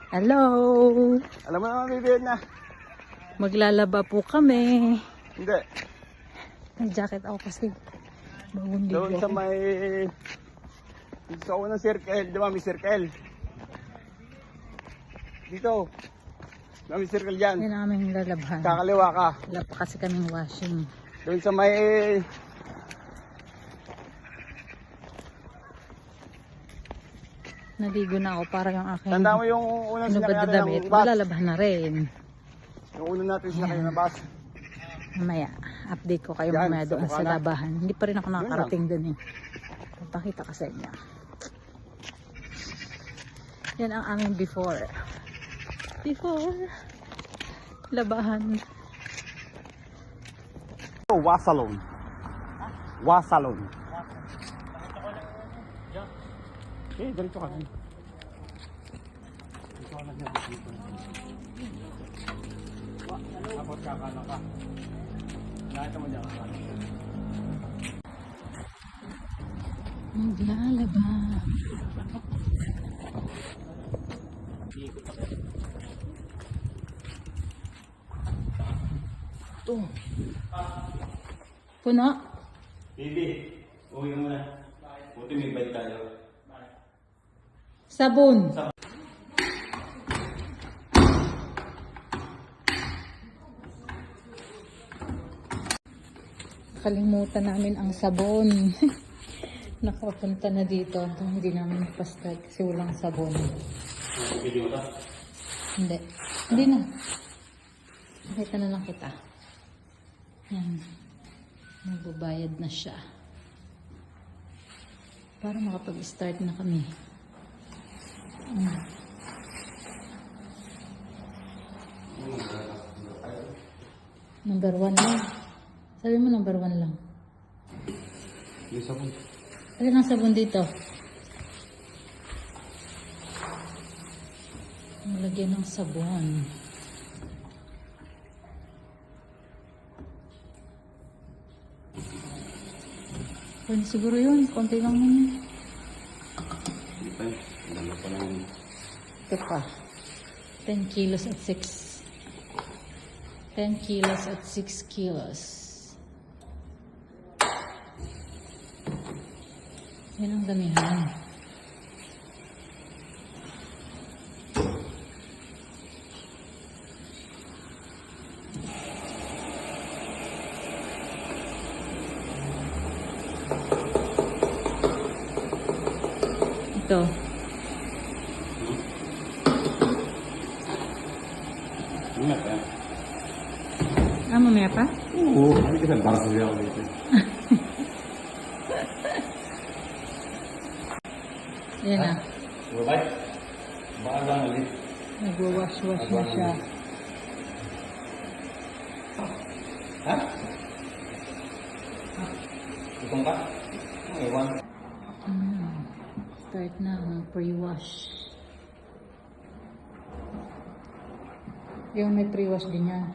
Hello! Alam mo naman, bibigyan na. Maglalaba po kami. Hindi. May jacket ako kasi bagong Doon ligo sa ako. may... Sa unang circle, di ba may circle? Dito. May circle dyan. Yan ang aming lalabhan. Kakaliwa ka. Wala pa kasi kaming washing. Doon sa may... Naligo na ako para yung aking Tanda mo yung unang inubad na sinakyan damit. ng bus. Malalabhan na rin. Yung unang natin sinakyan ng bus. Mamaya, update ko kayo Yan, mamaya sa doon sa Bukana. labahan. Hindi pa rin ako nakakarating doon eh. Papakita ko sa inyo. Yan ang aming before. Before. Labahan. Wasalon. Wasalon. Okay, ganito ka lang. Dito ka lang yan. Tapos kakano ka. Nakita mo dyan kakano. Maglalaba. Ito. Puno. Bibi, uwi mo na. Buti may balik tayo. Sabon. Kalimutan namin ang sabon. Nakapunta na dito. Hindi namin pa-start kasi walang sabon. Video ka? Hindi. Hindi na. Nakita na lang kita. Yan. Magbabayad na siya. Para makapag-start na kami. Number 1 lang. Sabi mo number 1 lang. Yung sabon. Alin ang sabon dito? Malagyan ng sabon. Pwede siguro yun. Konti lang naman. Hindi pa yun. Dalawa pa lang yun. Ito pa. 10 kilos at 6. 10 kilos at 6 kilos. Yan ang damihan. Ito. Mamaya pa yan. Mamaya pa? Oo. Hindi ka para sa ako dito. Yan na. Bye-bye. Baka lang ulit. Nagwawash-wash na siya. Ha? Itong ka? Ewan. Start na ang pre-wash. Yung may pre-wash din yan.